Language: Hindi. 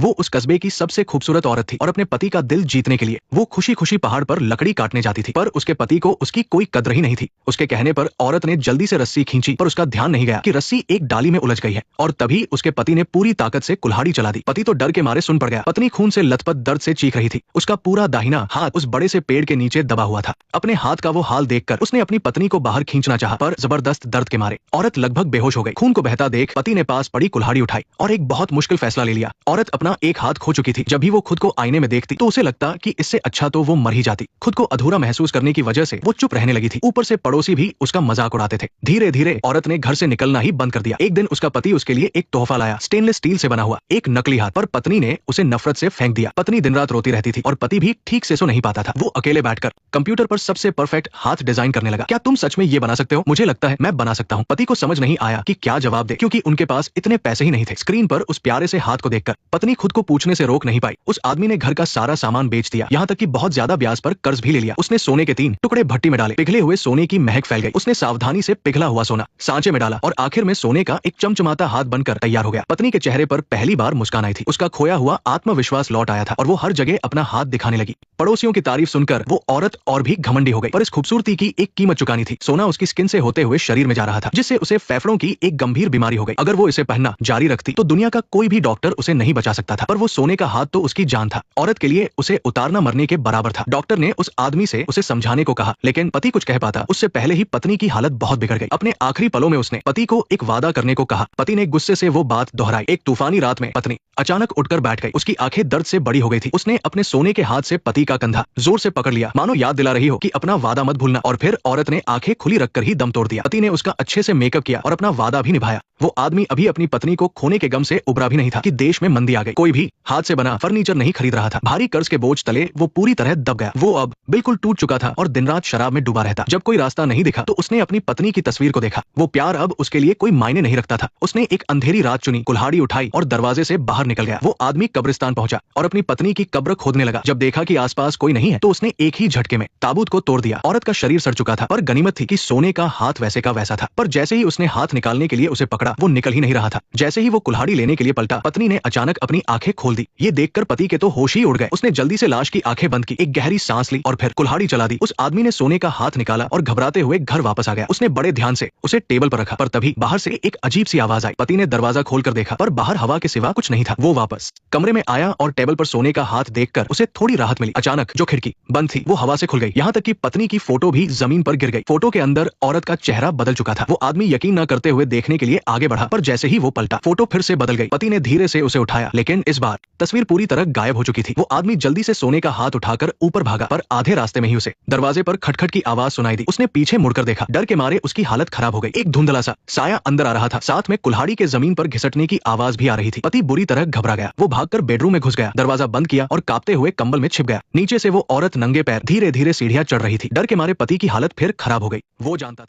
वो उस कस्बे की सबसे खूबसूरत औरत थी और अपने पति का दिल जीतने के लिए वो खुशी खुशी पहाड़ पर लकड़ी काटने जाती थी, पर उसके पति को उसकी कोई कद्र ही नहीं थी। उसके कहने पर औरत ने जल्दी से रस्सी खींची, पर उसका ध्यान नहीं गया कि रस्सी एक डाली में उलझ गई है और तभी उसके पति ने पूरी ताकत से कुल्हाड़ी चला दी। पति तो डर के मारे सुन पड़ गया। पत्नी खून से लथपथ दर्द से चीख रही थी। उसका पूरा दाहिना हाथ उस बड़े से पेड़ के नीचे दबा हुआ था। अपने हाथ का वो हाल देखकर उसने अपनी पत्नी को बाहर खींचना चाहा, पर जबरदस्त दर्द के मारे औरत लगभग बेहोश हो गई। खून को बहता देख पति ने पास पड़ी कुल्हाड़ी उठाई और एक बहुत मुश्किल फैसला ले लिया। औरत अपना एक हाथ खो चुकी थी। जब भी वो खुद को आईने में देखती तो उसे लगता कि इससे अच्छा तो वो मर ही जाती। खुद को अधूरा महसूस करने की वजह से वो चुप रहने लगी थी। ऊपर से पड़ोसी भी उसका मजाक उड़ाते थे। धीरे धीरे औरत ने घर से निकलना ही बंद कर दिया। एक दिन उसका पति उसके लिए एक तोहफा लाया, स्टेनलेस स्टील से बना हुआ एक नकली हाथ, पर पत्नी ने उसे नफरत से फेंक दिया। पत्नी दिन रात रोती रहती थी और पति भी ठीक से सो नहीं पाता था। वो अकेले बैठकर कंप्यूटर पर सबसे परफेक्ट हाथ डिजाइन करने लगा। क्या तुम सच में ये बना सकते हो? मुझे लगता है मैं बना सकता हूँ। पति को समझ नहीं आया कि क्या जवाब दे, क्योंकि उनके पास इतने पैसे ही नहीं थे। स्क्रीन पर उस प्यारे से हाथ को देखकर पत्नी खुद को पूछने से रोक नहीं पाई। उस आदमी ने घर का सारा सामान बेच दिया, यहाँ तक कि बहुत ज्यादा ब्याज पर कर्ज भी ले लिया। उसने सोने के 3 टुकड़े भट्टी में डाले, पिघले हुए सोने की महक फैल गई। उसने सावधानी से पिघला हुआ सोना सांचे में डाला और आखिर में सोने का एक चमचमाता हाथ बनकर तैयार हो गया। पत्नी के चेहरे पर पहली बार मुस्कान आई थी। उसका खोया हुआ आत्मविश्वास लौट आया था और वो हर जगह अपना हाथ दिखाने लगी। पड़ोसियों की तारीफ सुनकर वो औरत और भी घमंडी हो गई, पर इस खूबसूरती की एक कीमत चुकानी थी। सोना उसकी स्किन से होते हुए शरीर में जा रहा था, जिससे उसे फेफड़ों की एक गंभीर बीमारी हो गई। अगर वो इसे पहनना जारी रखती तो दुनिया का कोई भी डॉक्टर उसे नहीं बचा सकता था, पर वो सोने का हाथ तो उसकी जान था। औरत के लिए उसे उतारना मरने के बराबर था। डॉक्टर ने उस आदमी से उसे समझाने को कहा, लेकिन पति कुछ कह पाता उससे पहले ही पत्नी की हालत बहुत बिगड़ गई। अपने आखिरी पलों में उसने पति को एक वादा करने को कहा। पति ने गुस्से से वो बात दोहराई। एक तूफानी रात में पत्नी अचानक उठकर बैठ गई। उसकी आंखें दर्द से बड़ी हो गई थी। उसने अपने सोने के हाथ से पति का कंधा जोर से पकड़ लिया, मानो याद दिला रही हो कि अपना वादा मत भूलना, और फिर औरत ने आंखें खुली रखकर ही दम तोड़ दिया। पति ने उसका अच्छे से मेकअप किया और अपना वादा भी निभाया। वो आदमी अभी अपनी पत्नी को खोने के गम से उबरा भी नहीं था कि देश में मंदी आ गई। कोई भी हाथ से बना फर्नीचर नहीं खरीद रहा था। भारी कर्ज के बोझ तले वो पूरी तरह दब गया। वो अब बिल्कुल टूट चुका था और दिन रात शराब में डूबा रहता। जब कोई रास्ता नहीं दिखा तो उसने अपनी पत्नी की तस्वीर को देखा। वो प्यार अब उसके लिए कोई मायने नहीं रखता था। उसने एक अंधेरी रात चुनी, कुल्हाड़ी उठाई और दरवाजे से बाहर निकल गया। वो आदमी कब्रिस्तान पहुंचा और अपनी पत्नी की कब्र खोदने लगा। जब देखा कि आसपास कोई नहीं है तो उसने एक ही झटके में ताबूत को तोड़ दिया। औरत का शरीर सड़ चुका था, पर गनीमत थी कि सोने का हाथ वैसे का वैसा था। पर जैसे ही उसने हाथ निकालने के लिए उसे पकड़ा, वो निकल ही नहीं रहा था। जैसे ही वो कुल्हाड़ी लेने के लिए पलटा, पत्नी ने अचानक अपनी आंखें खोल दी। ये देखकर पति के तो होश ही उड़ गए। उसने जल्दी से लाश की आंखें बंद की, एक गहरी सांस ली और फिर कुल्हाड़ी चला दी। उस आदमी ने सोने का हाथ निकाला और घबराते हुए घर वापस आ गया। उसने बड़े ध्यान से उसे टेबल पर रखा, पर तभी बाहर से एक अजीब सी आवाज आई। पति ने दरवाजा खोलकर देखा, पर बाहर हवा के सिवा कुछ नहीं था। वो वापस कमरे में आया और टेबल पर सोने का हाथ देखकर उसे थोड़ी राहत मिली। अचानक जो खिड़की बंद थी वो हवा से खुल गई, यहाँ तक कि पत्नी की फोटो भी जमीन पर गिर गई। फोटो के अंदर औरत का चेहरा बदल चुका था। वो आदमी यकीन न करते हुए देखने के लिए आगे बढ़ा, पर जैसे ही वो पलटा फोटो फिर से बदल गई। पति ने धीरे से उसे उठाया, लेकिन इस बार तस्वीर पूरी तरह गायब हो चुकी थी। वो आदमी जल्दी से सोने का हाथ उठाकर ऊपर भागा, पर आधे रास्ते में ही उसे दरवाजे पर खटखट की आवाज सुनाई दी। उसने पीछे मुड़कर देखा। डर के मारे उसकी हालत खराब हो गई। एक धुंधला सा साया अंदर आ रहा था, साथ में कुल्हाड़ी के जमीन पर घिसटने की आवाज भी आ रही थी। पति बुरी तरह घबरा गया। वो भागकर बेडरूम में घुस गया, दरवाजा बंद किया और कांपते हुए कंबल में छिप गया। नीचे से वो औरत नंगे पैर धीरे धीरे सीढ़ियां चढ़ रही थी। डर के मारे पति की हालत फिर खराब हो गई। वो जानता था